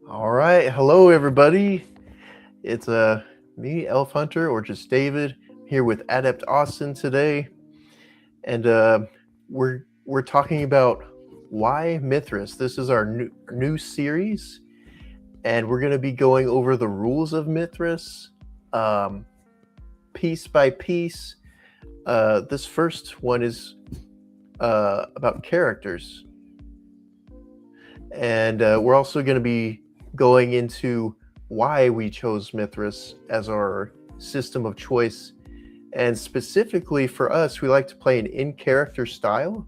All right, hello everybody. It's me, Elf Hunter, or just David, here with Adept Austin today, and we're talking about why Mythras. This is our new series, and we're going to be going over the rules of Mythras, um, piece by piece. This first one is about characters, and we're also going to be going into why we chose Mythras as our system of choice. And specifically for us, we like to play an in-character style.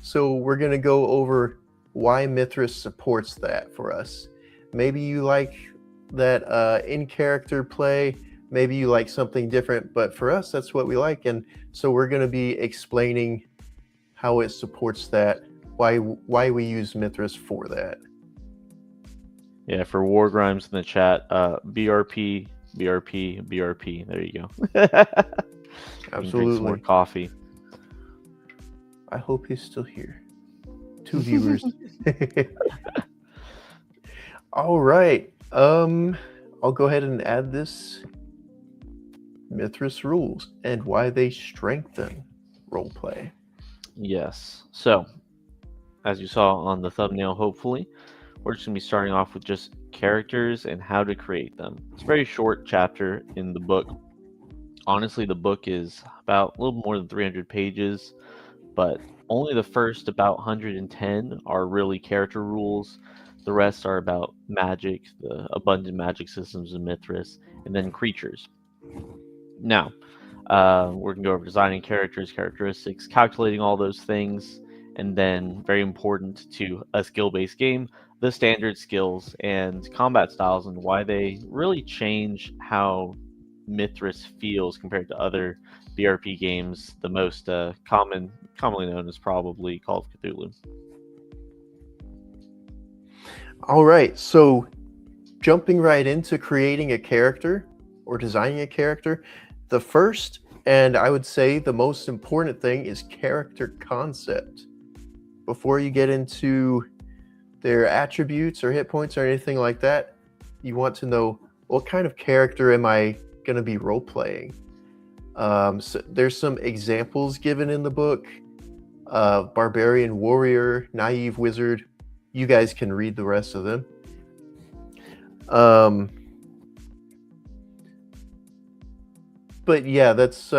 So we're going to go over why Mythras supports that for us. Maybe you like that in-character play. Maybe you like something different. But for us, that's what we like. And so we're going to be explaining how it supports that, why we use Mythras for that. Yeah, for War Grimes in the chat, BRP, BRP, BRP. There you go. And drink some more Absolutely. coffee. I hope he's still here. 2 viewers. All right. I'll go ahead and add this Mythras rules and why they strengthen roleplay. Yes. So, as you saw on the thumbnail, hopefully, we're just going to be starting off with just characters and how to create them. It's a very short chapter in the book. Honestly, the book is about a little more than 300 pages, but only the first about 110 are really character rules. The rest are about magic, the abundant magic systems in Mythras, and then creatures. Now, we're going to go over designing characters, characteristics, calculating all those things, and then, very important to a skill-based game, the standard skills and combat styles and why they really change how Mythras feels compared to other BRP games. The most commonly known as probably Call of Cthulhu. All right. So, jumping right into creating a character or designing a character, the first and I would say the most important thing is character concept. Before you get into their attributes or hit points or anything like that, you want to know what kind of character am I going to be role playing. So there's some examples given in the book: barbarian, warrior, naive wizard. You guys can read the rest of them. But yeah, that's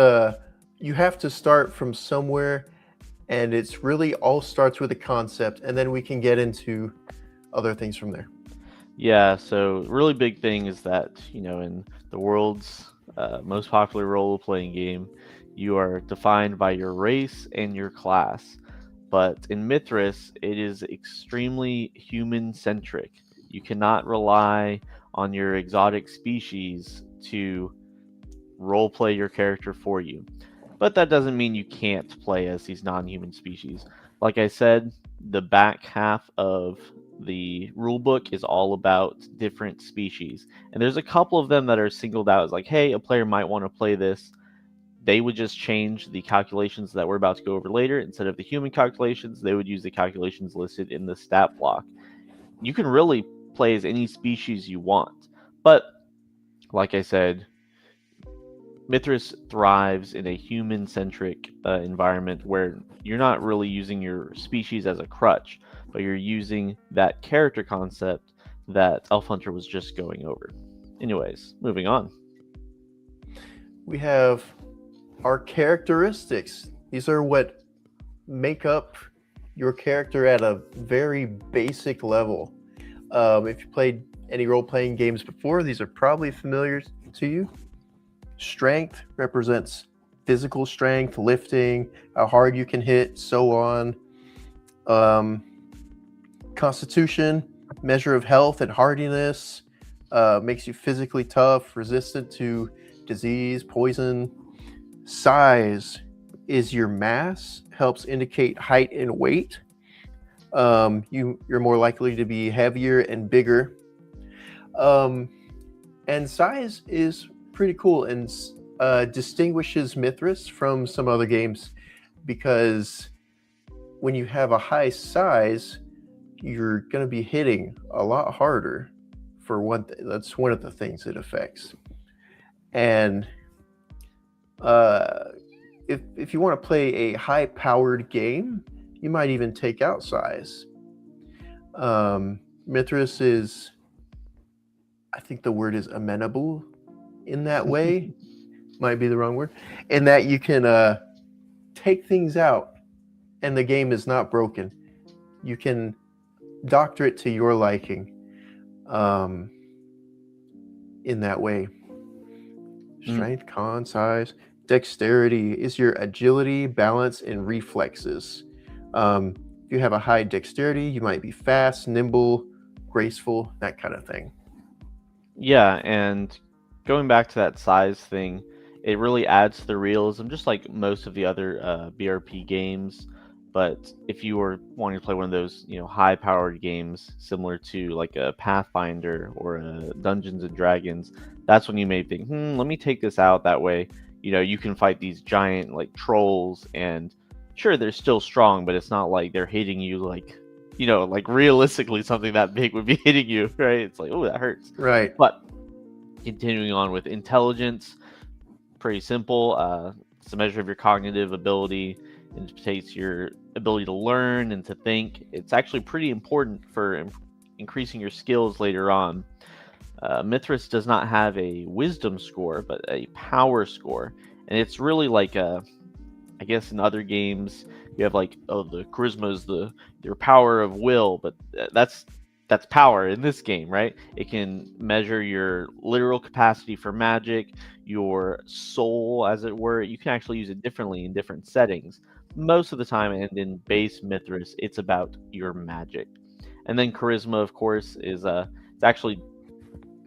you have to start from somewhere, and it's really all starts with a concept, and then we can get into other things from there. Yeah, so really big thing is that, in the world's most popular role-playing game, you are defined by your race and your class. But in Mythras, it is extremely human-centric. You cannot rely on your exotic species to roleplay your character for you. But that doesn't mean you can't play as these non-human species. Like I said, the back half of the rulebook is all about different species. And there's a couple of them that are singled out as like, hey, a player might want to play this. They would just change the calculations that we're about to go over later. Instead of the human calculations, they would use the calculations listed in the stat block. You can really play as any species you want. But, like I said, Mythras thrives in a human-centric environment where you're not really using your species as a crutch, but you're using that character concept that Elf Hunter was just going over. Anyways, moving on. We have our characteristics. These are what make up your character at a very basic level. If you played any role-playing games before, these are probably familiar to you. Strength represents physical strength, lifting, how hard you can hit, so on. Constitution, measure of health and hardiness, makes you physically tough, resistant to disease, poison. Size is your mass, helps indicate height and weight. You're more likely to be heavier and bigger. And size is pretty cool and distinguishes Mythras from some other games, because when you have a high size, you're going to be hitting a lot harder. for one. That's one of the things it affects. And if you want to play a high-powered game, you might even take out size. Mythras is, I think the word is amenable in that way. Might be the wrong word. In that you can take things out and the game is not broken. You can doctor it to your liking in that way. Strength, con, size, dexterity is your agility, balance, and reflexes. If you have a high dexterity, you might be fast, nimble, graceful, that kind of thing. Yeah, and going back to that size thing, it really adds to the realism, just like most of the other BRP games. But if you were wanting to play one of those, high-powered games similar to like a Pathfinder or a Dungeons and Dragons, that's when you may think, let me take this out. That way, you can fight these giant like trolls, and sure, they're still strong, but it's not like they're hitting you like, like realistically something that big would be hitting you, right? It's like, oh, that hurts. Right. But continuing on with intelligence, pretty simple. It's a measure of your cognitive ability. It indicates your ability to learn and to think. It's actually pretty important for increasing your skills later on. Mythras does not have a wisdom score, but a power score. And it's really like I guess in other games you have like, the charisma is your power of will, but that's power in this game, right? It can measure your literal capacity for magic, your soul, as it were. You can actually use it differently in different settings. Most of the time, and in base Mythras, it's about your magic. And then charisma, of course, is it's actually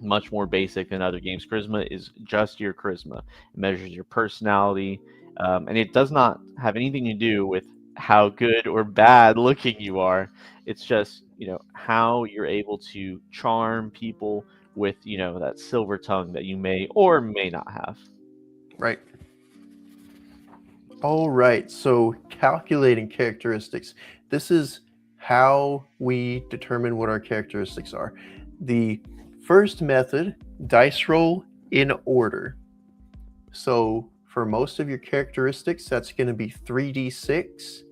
much more basic than other games. Charisma is just your charisma. It measures your personality, and it does not have anything to do with how good or bad looking you are. It's just, how you're able to charm people with, that silver tongue that you may or may not have. Right. All right. So calculating characteristics. This is how we determine what our characteristics are. The first method, dice roll in order. So for most of your characteristics, that's going to be 3d6,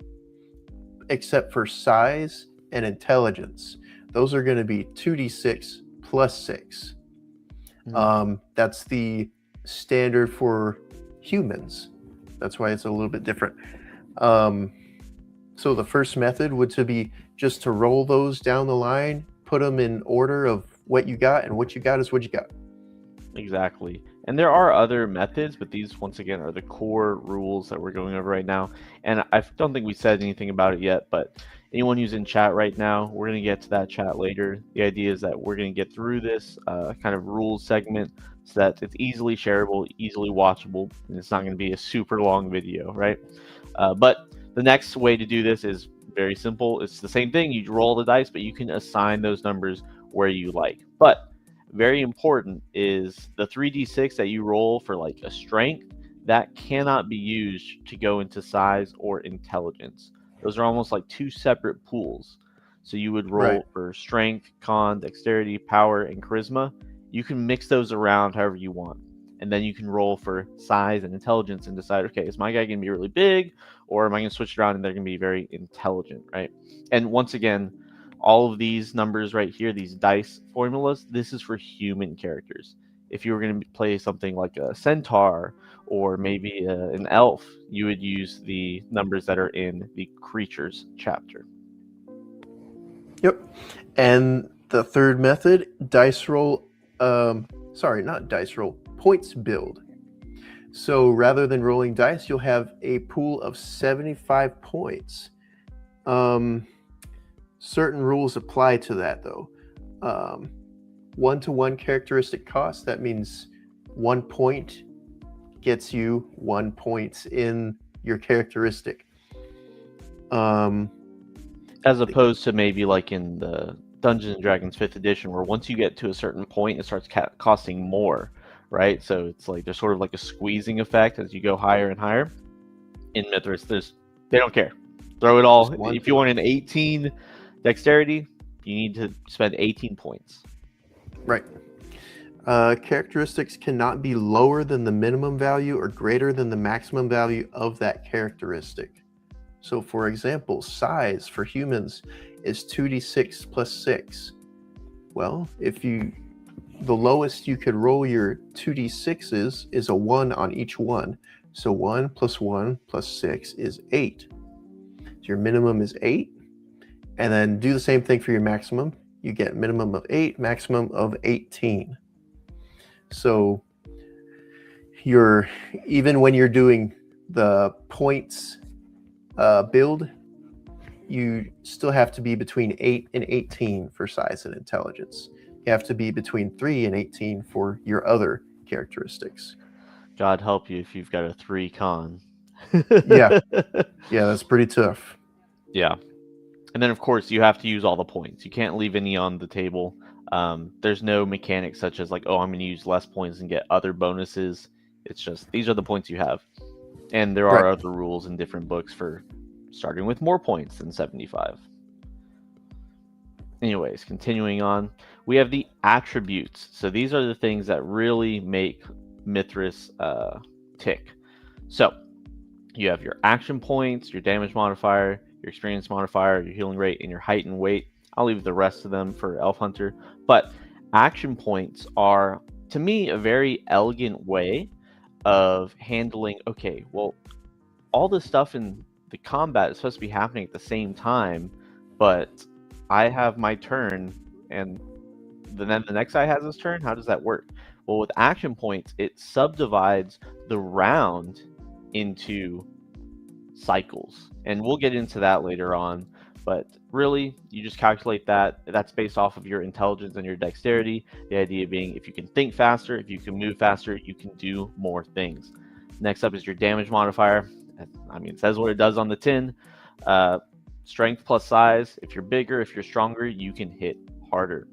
except for size and intelligence. Those are going to be 2d6 plus 6. That's the standard for humans. That's why it's a little bit different. So the first method would be just to roll those down the line, put them in order of what you got, and what you got is what you got. Exactly. And there are other methods, but these, once again, are the core rules that we're going over right now. And I don't think we said anything about it yet, but anyone who's in chat right now, we're going to get to that chat later. The idea is that we're going to get through this kind of rules segment so that it's easily shareable, easily watchable, and it's not going to be a super long video, right? But the next way to do this is very simple. It's the same thing. You roll the dice, but you can assign those numbers where you like. But very important is the 3d6 that you roll for like a strength, that cannot be used to go into size or intelligence. Those are almost like two separate pools. So you would roll for strength, con, dexterity, power, and charisma. You can mix those around however you want. And then you can roll for size and intelligence and decide, okay, is my guy going to be really big, or am I going to switch it around and they're going to be very intelligent, right? And once again, all of these numbers right here, these dice formulas, this is for human characters. If you were going to play something like a centaur or maybe an elf, you would use the numbers that are in the creatures chapter. Yep. And the third method, dice roll, not dice roll, points build. So rather than rolling dice, you'll have a pool of 75 points. Certain rules apply to that, though. 1-to-1 characteristic cost, that means 1 point gets you 1 point in your characteristic. As opposed to maybe like in the Dungeons & Dragons 5th edition, where once you get to a certain point, it starts costing more, right? So it's like there's sort of like a squeezing effect as you go higher and higher. In Mythras, they don't care. Throw it all. If you want an 18 dexterity, you need to spend 18 points. Right. Characteristics cannot be lower than the minimum value or greater than the maximum value of that characteristic. So, for example, size for humans is 2d6 plus 6. Well, the lowest you could roll your 2d6s is a 1 on each one. So 1 plus 6 is 8. So your minimum is 8. And then do the same thing for your maximum. You get minimum of 8, maximum of 18. So even when you're doing the points build, you still have to be between 8 and 18 for size and intelligence. You have to be between 3 and 18 for your other characteristics. God help you if you've got a 3 con. Yeah, that's pretty tough. Yeah. And then, of course, you have to use all the points. You can't leave any on the table. There's no mechanics such as like, oh, I'm going to use less points and get other bonuses. It's just these are the points you have. And there are other rules in different books for starting with more points than 75. Anyways, continuing on, we have the attributes. So these are the things that really make Mythras tick. So you have your action points, your damage modifier, your experience modifier, your healing rate, and your height and weight. I'll leave the rest of them for Elf Hunter. But action points are, to me, a very elegant way of handling, okay, well, all this stuff in the combat is supposed to be happening at the same time, but I have my turn, and then the next guy has his turn. How does that work? Well, with action points, it subdivides the round into cycles, and we'll get into that later on. But really, you just calculate that. That's based off of your intelligence and your dexterity. The idea being, if you can think faster, if you can move faster, you can do more things. Next up is your damage modifier. I mean, it says what it does on the tin. Strength plus size. If you're bigger, if you're stronger, you can hit harder.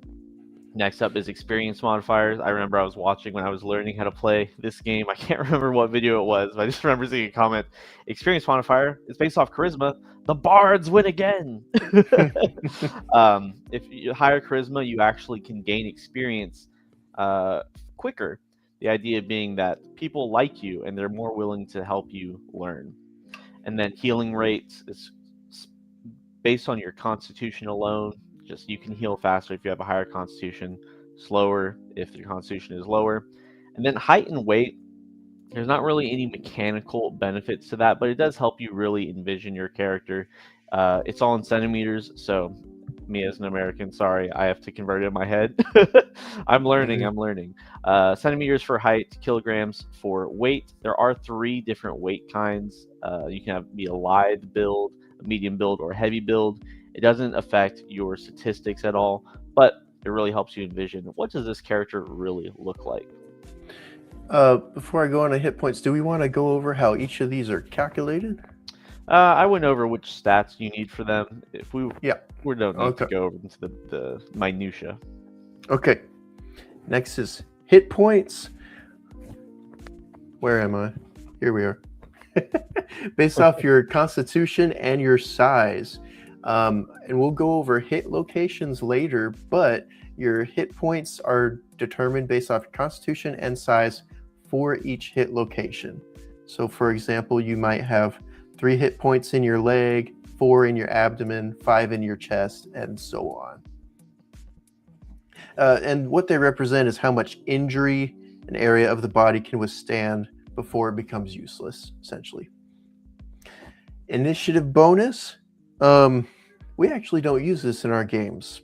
Next up is experience modifiers. I remember I was watching when I was learning how to play this game. I can't remember what video it was, but I just remember seeing a comment. Experience modifier is based off charisma. The bards win again. If you higher charisma, you actually can gain experience quicker. The idea being that people like you and they're more willing to help you learn. And then healing rates is based on your constitution alone. Just you can heal faster if you have a higher constitution, slower if your constitution is lower. And then height and weight, there's not really any mechanical benefits to that, but it does help you really envision your character. It's all in centimeters, so me as an American, sorry, I have to convert it in my head. I'm learning. Centimeters for height, kilograms for weight. There are 3 different weight kinds. You can be a lithe build, a medium build, or a heavy build. It doesn't affect your statistics at all, but it really helps you envision what does this character really look like. Before I go on to hit points, do we want to go over how each of these are calculated? I went over which stats you need for them. If we don't need to go over into the minutia. Okay. Next is hit points. Where am I? Here we are. Based off your constitution and your size. And we'll go over hit locations later, but your hit points are determined based off your constitution and size for each hit location. So for example, you might have 3 hit points in your leg, 4 in your abdomen, 5 in your chest, and so on. And what they represent is how much injury an area of the body can withstand before it becomes useless, essentially. Initiative bonus. We actually don't use this in our games.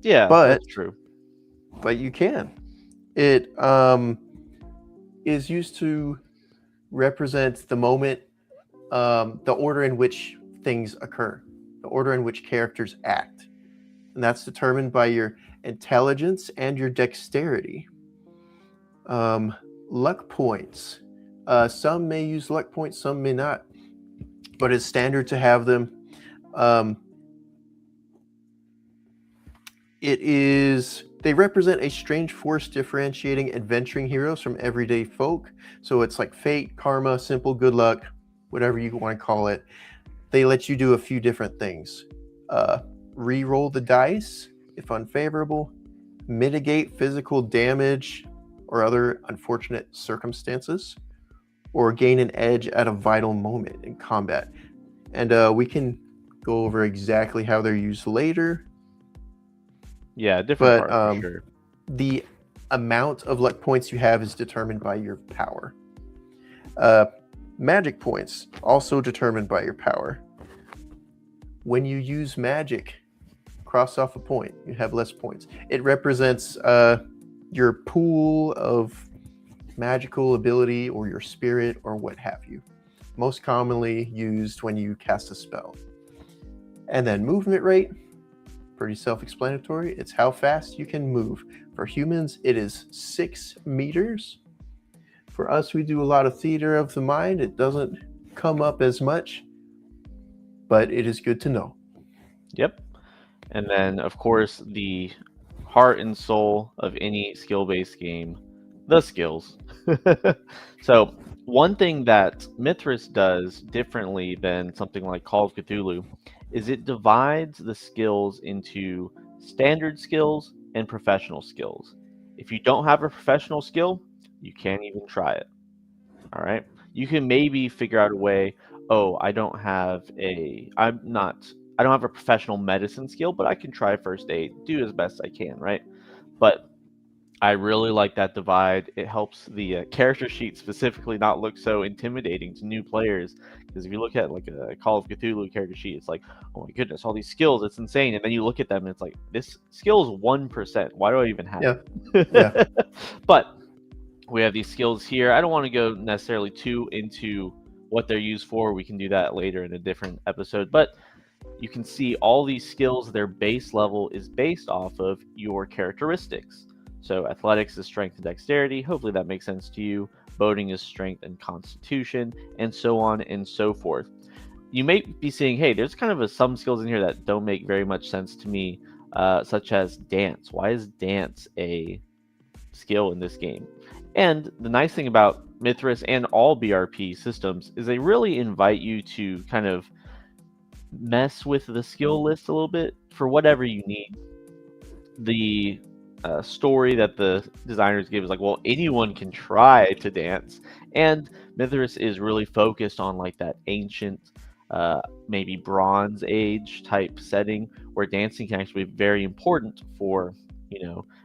Yeah, that's true. But you can. It is used to represent the moment, the order in which things occur, the order in which characters act. And that's determined by your intelligence and your dexterity. Luck points. Some may use luck points, some may not. But it's standard to have them. They represent a strange force differentiating adventuring heroes from everyday folk. So it's like fate, karma, simple good luck, whatever you want to call it. They let you do a few different things. Re-roll the dice if unfavorable, mitigate physical damage or other unfortunate circumstances, or gain an edge at a vital moment in combat. And we can go over exactly how they're used later, Yeah, different but parts for sure. the amount of luck points you have is determined by your power. Uh, magic points also determined by your power. When you use magic, cross off a point, you have less points. It represents your pool of magical ability or your spirit or what have you. Most commonly used when you cast a spell. And then movement rate, pretty self-explanatory. It's how fast you can move. For humans, it is 6 meters. For us, we do a lot of theater of the mind. It doesn't come up as much, but it is good to know. Yep. And then, of course, the heart and soul of any skill-based game, the skills. So, one thing that Mythras does differently than something like Call of Cthulhu is it divides the skills into standard skills and professional skills. If you don't have a professional skill, you can't even try it. All right. You can maybe figure out a way, oh, I don't have a professional medicine skill, but I can try first aid, do as best I can, right? But I really like that divide. It helps the character sheet specifically not look so intimidating to new players. Because if you look at like a Call of Cthulhu character sheet, it's like, oh my goodness, all these skills, it's insane. And then you look at them and it's like, this skill is 1%. Why do I even have Yeah. Yeah. it? But we have these skills here. I don't want to go necessarily too into what they're used for. We can do that later in a different episode. But you can see all these skills, their base level is based off of your characteristics. So athletics is strength and dexterity. Hopefully that makes sense to you. Boating is strength and constitution, and so on and so forth. You may be seeing, hey, there's kind of some skills in here that don't make very much sense to me, such as dance. Why is dance a skill in this game? And the nice thing about Mythras and all BRP systems is they really invite you to kind of mess with the skill list a little bit for whatever you need. The story that the designers give is like, well, anyone can try to dance, and Mythras is really focused on like that ancient, maybe Bronze Age type setting where dancing can actually be very important for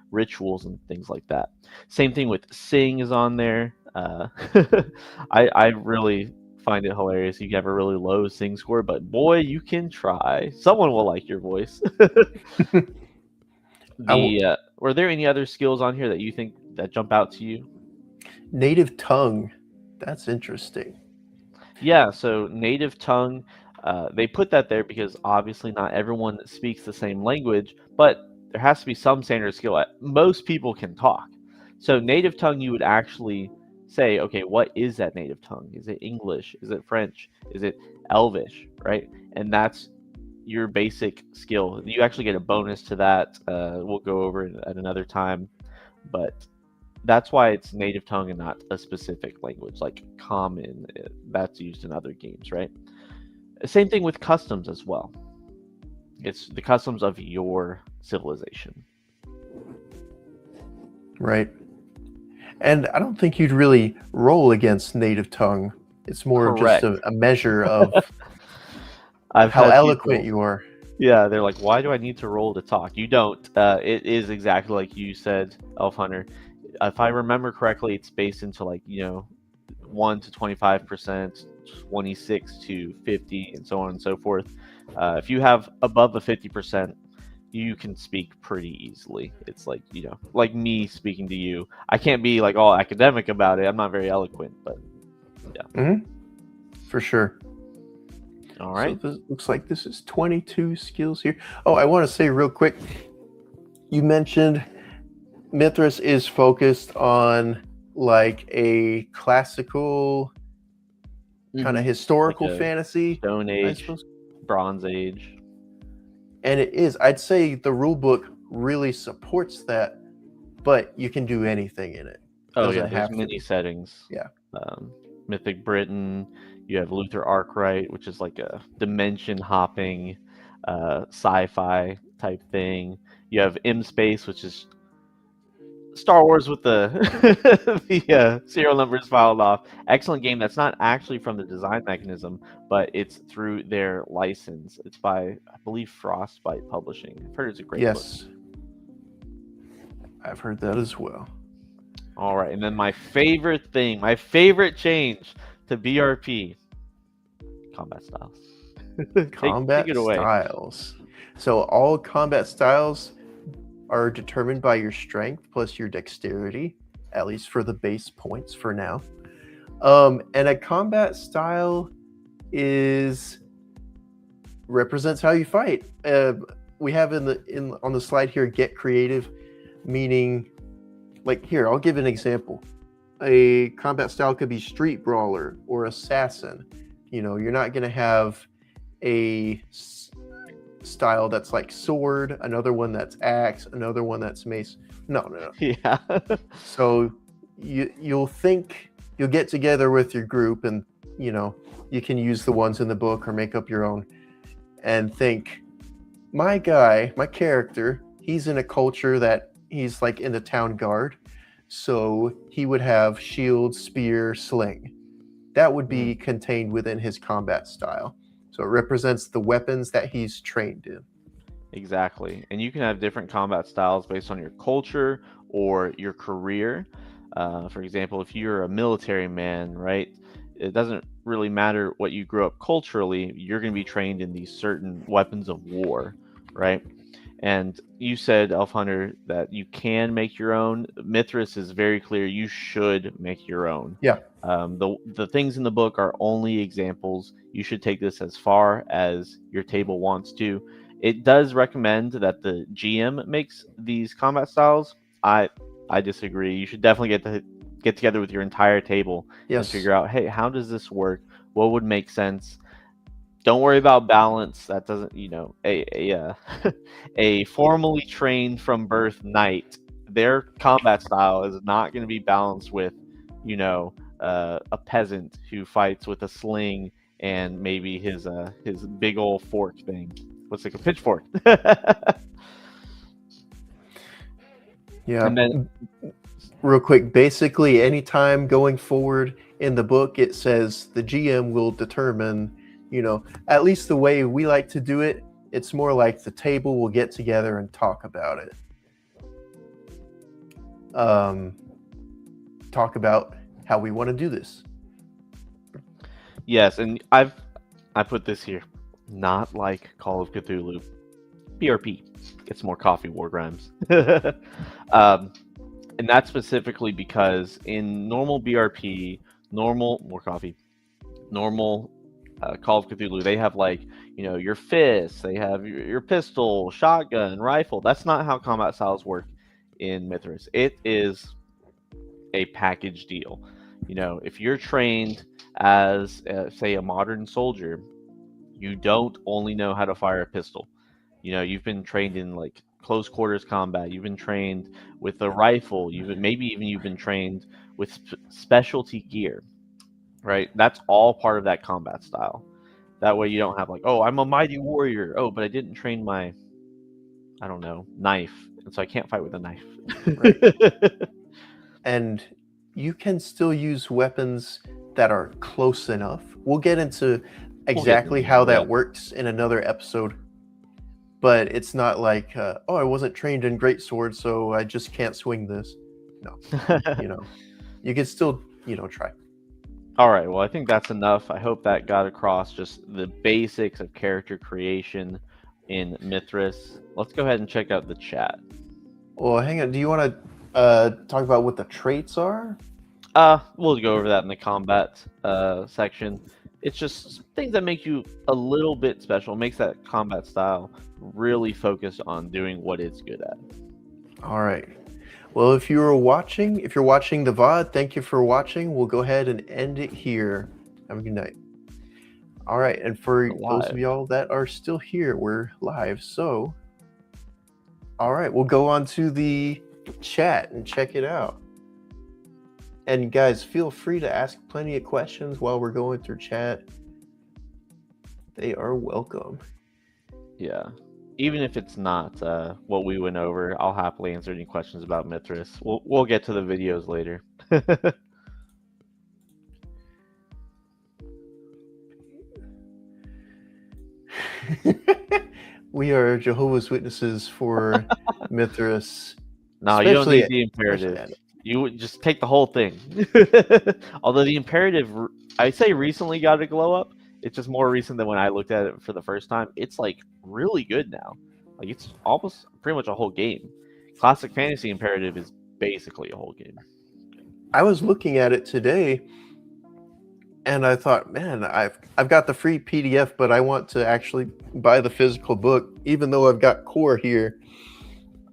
rituals and things like that. Same thing with sing is on there. I really find it hilarious. You have a really low sing score, but boy, you can try. Someone will like your voice. Were there any other skills on here that you think that jump out to you? Native tongue. That's interesting. Yeah, so native tongue, they put that there because obviously not everyone speaks the same language, but there has to be some standard skill. Most people can talk. So native tongue, you would actually say, okay, what is that native tongue? Is it English? Is it French? Is it Elvish? Right? And that's your basic skill. You actually get a bonus to that. We'll go over it at another time, but that's why it's native tongue and not a specific language like common that's used in other games, right? Same thing with customs as well. It's the customs of your civilization. Right. And I don't think you'd really roll against native tongue. It's more Correct. just a measure of I've how had eloquent people, you are. yeah, they're like, why do I need to roll to talk? You don't. It is exactly like you said, Elf Hunter. If I remember correctly, it's based into 1 to 25%, 26 to 50, and so on and so forth. If you have above a 50%, you can speak pretty easily. It's like me speaking to you. I can't be like all academic about it. I'm not very eloquent, but yeah. Mm-hmm. For sure. All right. So this looks like this is 22 skills here. Oh, I want to say real quick, you mentioned Mythras is focused on like a classical kind of historical Like a fantasy, Stone I Age, suppose. Bronze Age. And it is. I'd say the rulebook really supports that, but you can do anything in it. Oh Doesn't yeah, there's have to many be. settings. Yeah. Mythic Britain. You have Luther Arkwright, which is like a dimension hopping, sci-fi type thing. You have M Space, which is Star Wars with the the serial numbers filed off. Excellent game. That's not actually from the design mechanism, but it's through their license. It's by, I believe, Frostbite Publishing. I've heard it's a great book. Yes, I've heard that as well. All right, and then my favorite thing, my favorite change to BRP, combat styles. Take it away. Styles. So all combat styles are determined by your strength plus your dexterity, at least for the base points for now. And a combat style represents how you fight. We have on the slide here, get creative, meaning, like, here, I'll give an example. A combat style could be street brawler or assassin. You're not going to have a style that's like sword, another one that's axe, another one that's mace. No. Yeah. So you'll get together with your group, and you can use the ones in the book or make up your own, and think, my character, he's in a culture that he's like in the town guard, so he would have shield, spear, sling. That would be contained within his combat style. So it represents the weapons that he's trained in. Exactly. And you can have different combat styles based on your culture or your career. For example, if you're a military man, right, it doesn't really matter what you grew up culturally, you're going to be trained in these certain weapons of war, right? And you said, Elf Hunter, that you can make your own. Mythras is very clear. You should make your own. Yeah. The things in the book are only examples. You should take this as far as your table wants to. It does recommend that the GM makes these combat styles. I disagree. You should definitely get together with your entire table and figure out, hey, how does this work? What would make sense? Don't worry about balance. That doesn't, a formally trained from birth knight, their combat style is not going to be balanced with, a peasant who fights with a sling and maybe his big old fork thing. What's like a pitchfork? Yeah. And then, real quick, basically, anytime going forward in the book, it says the GM will determine, at least the way we like to do it, it's more like the table will get together and talk about it. Talk about how we want to do this. Yes, and I put this here, not like Call of Cthulhu, BRP. Get some more coffee, War Grimes. And that's specifically because in normal BRP, normal Call of Cthulhu, they have your fists, they have your pistol, shotgun, rifle. That's not how combat styles work in Mythras. It is a package deal. If you're trained as, say, a modern soldier, you don't only know how to fire a pistol. You've been trained in close quarters combat. You've been trained with a rifle. You've been trained with specialty gear, right? That's all part of that combat style. That way you don't have I'm a mighty warrior. Oh, but I didn't train my, I don't know, knife, and so I can't fight with a knife. Right. And you can still use weapons that are close enough. We'll get into exactly how that works in another episode. But it's not like, I wasn't trained in greatsword, so I just can't swing this. No. You can still, try. All right. Well, I think that's enough. I hope that got across just the basics of character creation in Mythras. Let's go ahead and check out the chat. Well, hang on. Do you want to talk about what the traits are? We'll go over that in the combat section. It's just things that make you a little bit special. It makes that combat style really focus on doing what it's good at. All right. Well, if you're watching the VOD, thank you for watching. We'll go ahead and end it here. Have a good night. All right. And for those of y'all that are still here, we're live. So, all right, we'll go on to the chat and check it out. And guys, feel free to ask plenty of questions while we're going through chat. They are welcome. Yeah. even if it's not what we went over, I'll happily answer any questions about Mythras. We'll get to the videos later. We are Jehovah's Witnesses for Mythras, No, you don't need the especially imperative. You would just take the whole thing. Although the imperative, I'd say recently got a glow up. It's just more recent than when I looked at it for the first time. It's like really good now. Like it's almost pretty much a whole game. Classic fantasy imperative is basically a whole game. I was looking at it today, and I thought, man, I've got the free PDF, but I want to actually buy the physical book, even though I've got core here.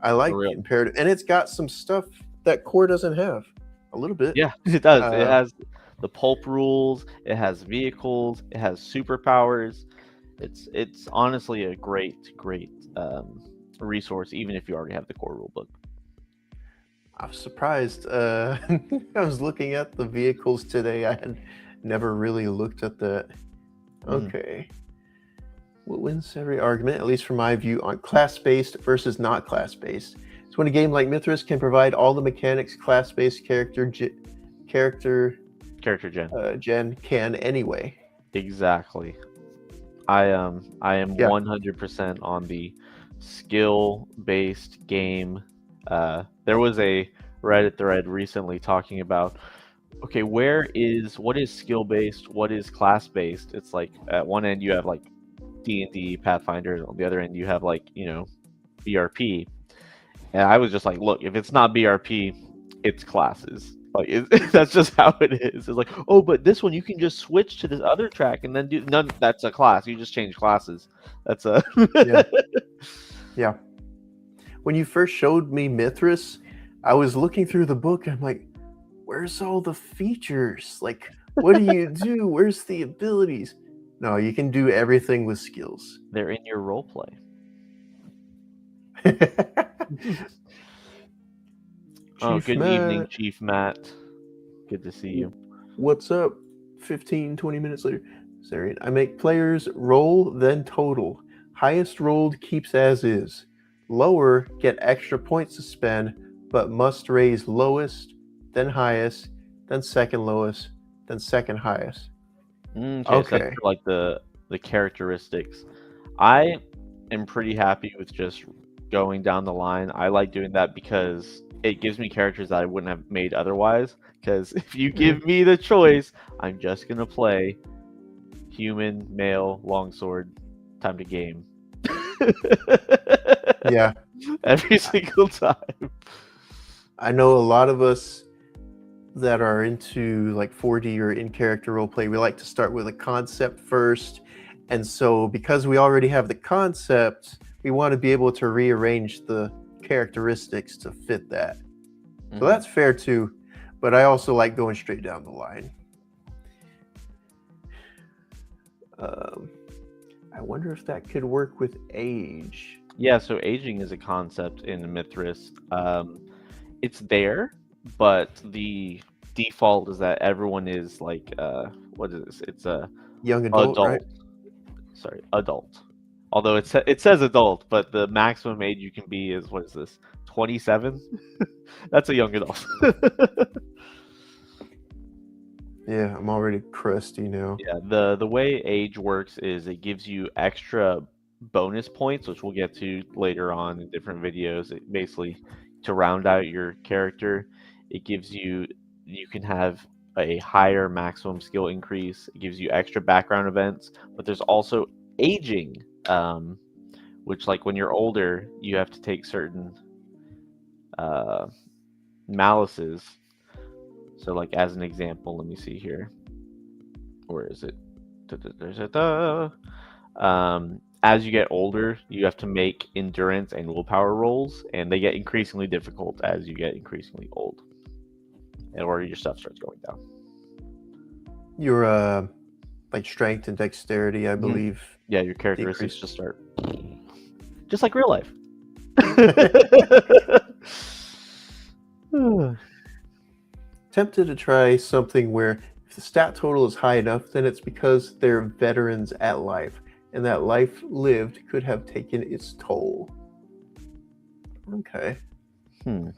I like Real. imperative, and it's got some stuff that core doesn't have. A little bit. Yeah, it does. It has the pulp rules. It has vehicles. It has superpowers. It's honestly a great resource, even if you already have the core rulebook. I was surprised. I was looking at the vehicles today. I had never really looked at that. Okay. What wins every argument, at least from my view, on class-based versus not class-based? It's when a game like Mythras can provide all the mechanics class-based character gen can anyway. Exactly. I am 100% on the skill-based game. There was a Reddit thread recently talking about, okay, what is skill-based, what is class-based? It's like at one end you have like D&D, Pathfinder, on the other end you have like, BRP. And I was just like, look, if it's not BRP, it's classes. Like that's just how it is. It's like, oh, but this one you can just switch to this other track and then do none. That's a class. You just change classes. That's a yeah. When you first showed me Mythras, I was looking through the book. And I'm like, where's all the features? Like, what do you do? Where's the abilities? No, you can do everything with skills. They're in your role play. Good evening, Chief Matt. Good to see you. What's up? 15, 20 minutes later. Sorry, I make players roll, then total. Highest rolled keeps as is. Lower get extra points to spend, but must raise lowest, then highest, then second lowest, then second highest. Okay. So that's like the characteristics. I am pretty happy with just going down the line. I like doing that because it gives me characters that I wouldn't have made otherwise. Because if you give me the choice, I'm just gonna play human, male, longsword, time to game. Yeah. Every single time. I know a lot of us that are into like 4D or in character roleplay, we like to start with a concept first. And so because we already have the concept, we want to be able to rearrange the characteristics to fit that. So that's fair too, but I also like going straight down the line. I wonder if that could work with age. Yeah, so aging is a concept in Mythras. It's there, but the default is that everyone is like, what is this? It's a young adult, right? Sorry, adult. Although it says adult, but the maximum age you can be is, what is this? 27? That's a young adult. Yeah, I'm already crusty now. Yeah, the way age works is it gives you extra bonus points, which we'll get to later on in different videos. It basically, to round out your character, it gives you can have a higher maximum skill increase. It gives you extra background events, but there's also aging, which, like, when you're older, you have to take certain malices. So, like, as an example, let me see here. Where is it? As you get older, you have to make endurance and willpower rolls, and they get increasingly difficult as you get increasingly old, or your stuff starts going down. Your like strength and dexterity, I believe. Yeah, your characteristics just start, just like real life. Tempted to try something where if the stat total is high enough, then it's because they're veterans at life. and that life lived could have taken its toll. Okay. You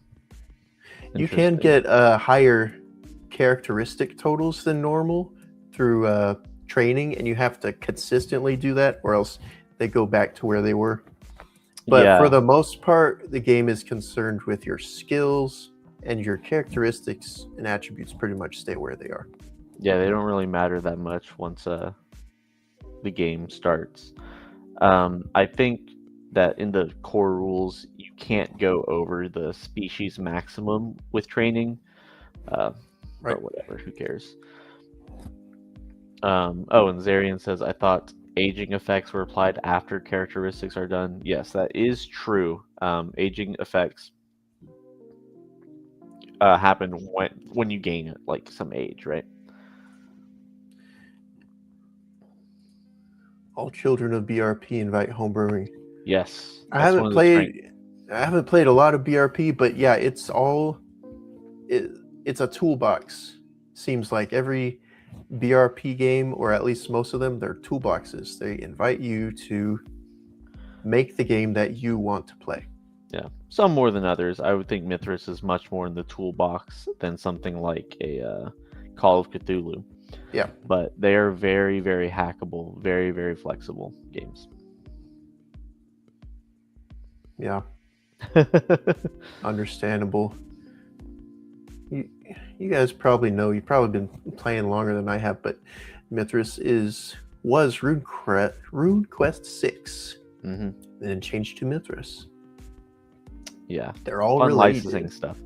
can Interesting. get higher characteristic totals than normal through training, and you have to consistently do that, or else they go back to where they were. But for Yeah, the most part, the game is concerned with your skills, and your characteristics and attributes pretty much stay where they are. yeah, they don't really matter that much once the game starts. I think that in the core rules, you can't go over the species maximum with training. Uh, Right. but whatever, who cares? Oh, and Zarian says, I thought aging effects were applied after characteristics are done. Yes, that is true. Aging effects happen when you gain like some age, right? All children of BRP invite homebrewing. Yes, I that's one haven't of the strengths. played. I haven't played a lot of BRP, but yeah, it's all. It's a toolbox. Seems like every BRP game, or at least most of them, they're toolboxes. They invite you to make the game that you want to play. Yeah, some more than others. I would think Mythras is much more in the toolbox than something like a Call of Cthulhu. Yeah. But they are very, very hackable, very, very flexible games. Yeah. Understandable. You guys probably know. You've probably been playing longer than I have, but Mythras was RuneQuest 6, Mm-hmm. then changed to Mythras. Yeah, They're all fun related. licensing stuff.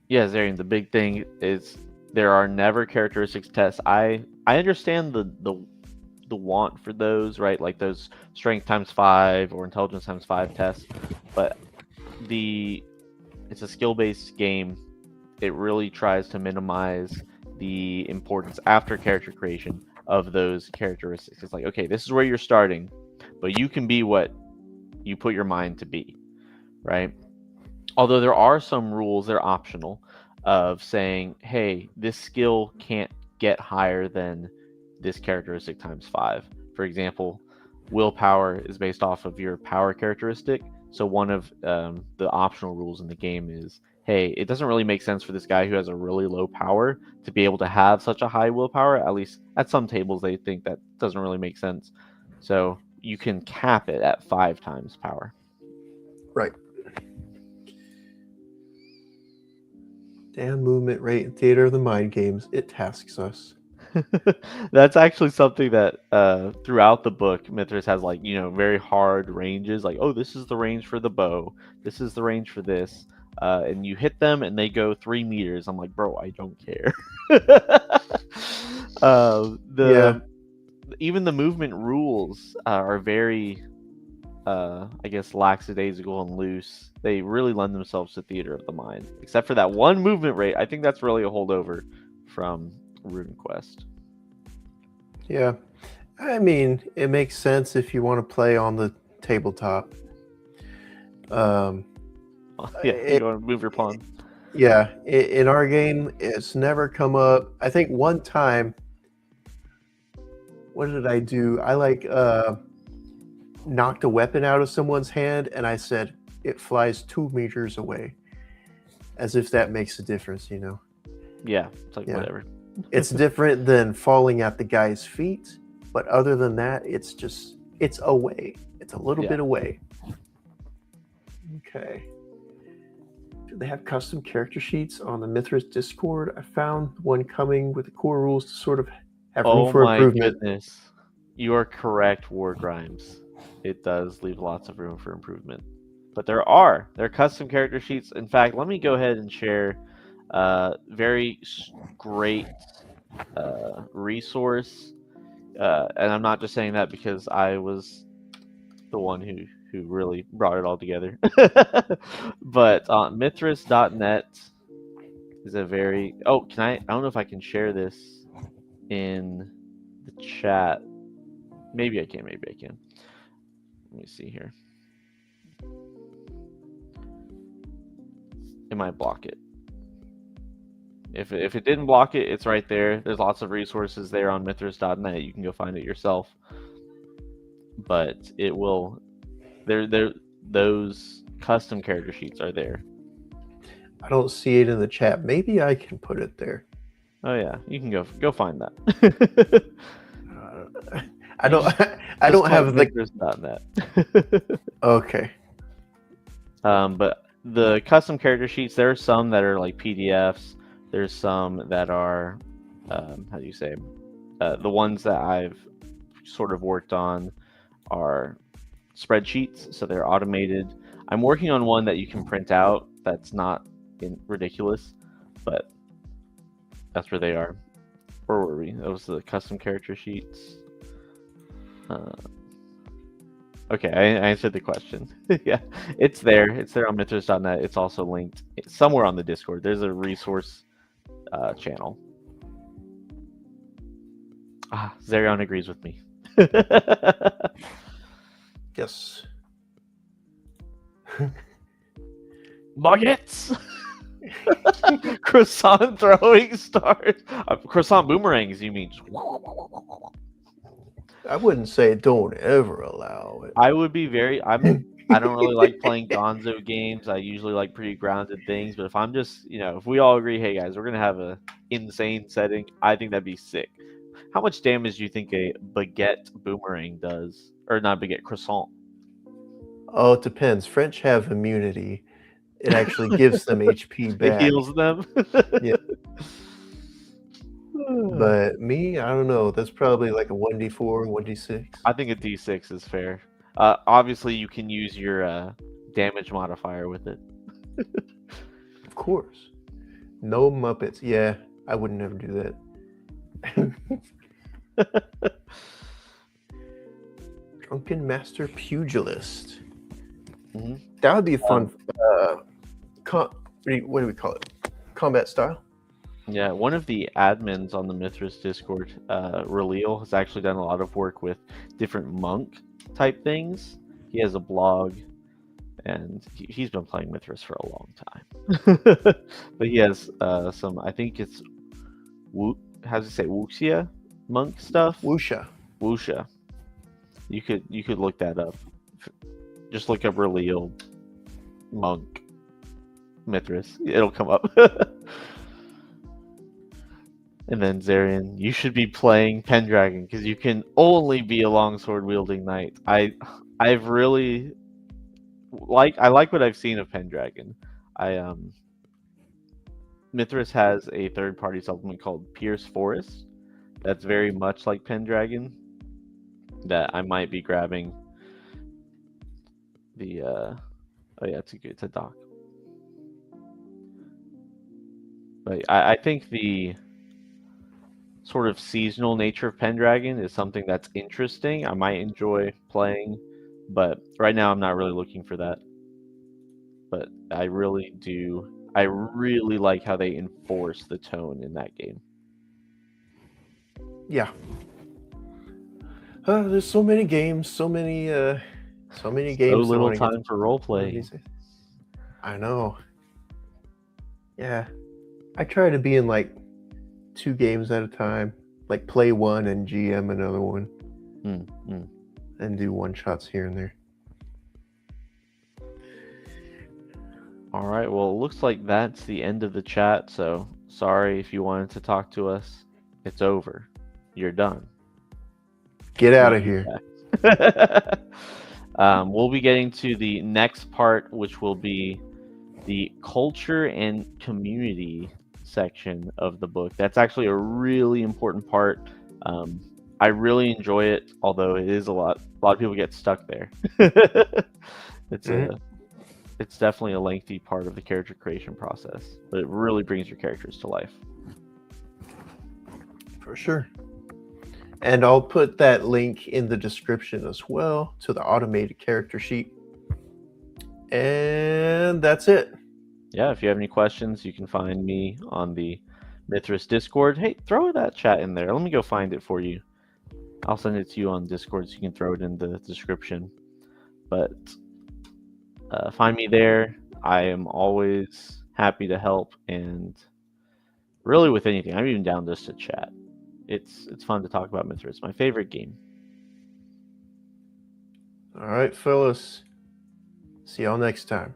Yeah, Zarian, the big thing is there are never characteristics tests. I understand the want for those, right? Like those strength times 5 or intelligence times 5 tests, but it's a skill-based game. It really tries to minimize the importance after character creation of those characteristics. It's like, okay, this is where you're starting, but you can be what you put your mind to be, right? Although there are some rules, they're optional, of saying, hey, this skill can't get higher than this characteristic times 5. For example, willpower is based off of your power characteristic. So one of the optional rules in the game is, hey, it doesn't really make sense for this guy who has a really low power to be able to have such a high willpower. At least at some tables, they think that doesn't really make sense. So you can cap it at 5 times power. Right. Damn movement rate and theater of the mind games. It tasks us. That's actually something that throughout the book, Mithras has like, very hard ranges. Like, oh, this is the range for the bow. This is the range for this. And you hit them and they go 3 meters. I'm like, bro, I don't care. Yeah. Even the movement rules are very, I guess, lackadaisical and loose. They really lend themselves to theater of the mind, except for that one movement rate. I think that's really a holdover from RuneQuest. Yeah. I mean, it makes sense if you want to play on the tabletop. Yeah, you want to move your pawn. Yeah, in our game, it's never come up. I think one time, what did I do? I knocked a weapon out of someone's hand, and I said it flies 2 meters away, as if that makes a difference, Yeah, it's like Yeah. whatever. It's different than falling at the guy's feet, but other than that, it's away. It's a little bit away. Okay. Do they have custom character sheets on the Mythras Discord? I found one coming with the core rules to sort of have room for improvement. Goodness. You are correct, War Grimes. It does leave lots of room for improvement. But there are custom character sheets. In fact, let me go ahead and share very great resource. And I'm not just saying that because I was the one who really brought it all together. But Mythras.net is a very I don't know if I can share this in the chat. Maybe I can. Let me see here. It might block it. If it didn't block it, it's right there. There's lots of resources there on Mythras.net. You can go find it yourself. But it will. Those custom character sheets are there. I don't see it in the chat. Maybe I can put it there. Oh yeah, you can go find that. I don't. I don't have the. Mythras.net. Okay. But the custom character sheets, there are some that are like PDFs. There's some that are, how do you say, the ones that I've sort of worked on are spreadsheets, so they're automated. I'm working on one that you can print out. That's not ridiculous, but that's where they are. Where were we? That was the custom character sheets. Okay, I answered the question. Yeah, it's there. It's there on Mythras.net. It's also linked somewhere on the Discord. There's a resource channel. Zerion agrees with me. Yes. Baguettes! Croissant throwing stars. Croissant boomerangs, you mean? I wouldn't say don't ever allow it. I would be I don't really like playing Gonzo games. I usually like pretty grounded things. But if I'm just, if we all agree, hey guys, we're gonna have a insane setting, I think that'd be sick. How much damage do you think a baguette boomerang does, or not baguette, croissant? Oh, it depends. French have immunity. It actually gives them HP back. It heals them. Yeah. But me, I don't know. That's probably like a 1d4, 1d6. I think a d6 is fair. Obviously, you can use your damage modifier with it. Of course. No Muppets. Yeah, I would never do that. Drunken Master Pugilist. Mm-hmm. That would be a fun. What do we call it? Combat style. Yeah, one of the admins on the Mythras Discord, Releel, has actually done a lot of work with different monk type things. He has a blog, and he's been playing Mythras for a long time. But he has some, I think it's, how does it say, wuxia monk stuff? Wuxia. You could look that up. Just look up Releel monk Mythras. It'll come up. And then Zarian, you should be playing Pendragon because you can only be a longsword wielding knight. I've really I like what I've seen of Pendragon. Mythras has a third-party supplement called Pierce Forest that's very much like Pendragon. That I might be grabbing. The oh yeah, it's a dock. But I think the sort of seasonal nature of Pendragon is something that's interesting. I might enjoy playing, but right now I'm not really looking for that. But I really like how they enforce the tone in that game. Yeah. There's so many games, so many games. So little time for role playing. I know. Yeah, I try to be in like 2 games at a time, like play one and GM another one, and do one-shots here and there. All right, well, it looks like that's the end of the chat, so sorry if you wanted to talk to us. It's over. You're done. Get out of here. We'll be getting to the next part, which will be the culture and community section of the book. That's actually a really important part. I really enjoy it, although it is a lot of people get stuck there. It's definitely a lengthy part of the character creation process, but it really brings your characters to life. For sure. And I'll put that link in the description as well to the automated character sheet. And that's it. Yeah, if you have any questions, you can find me on the Mythras Discord. Hey, throw that chat in there. Let me go find it for you. I'll send it to you on Discord so you can throw it in the description. But find me there. I am always happy to help, and really with anything. I'm even down just to chat. It's fun to talk about Mythras. It's my favorite game. All right, Phyllis. See y'all next time.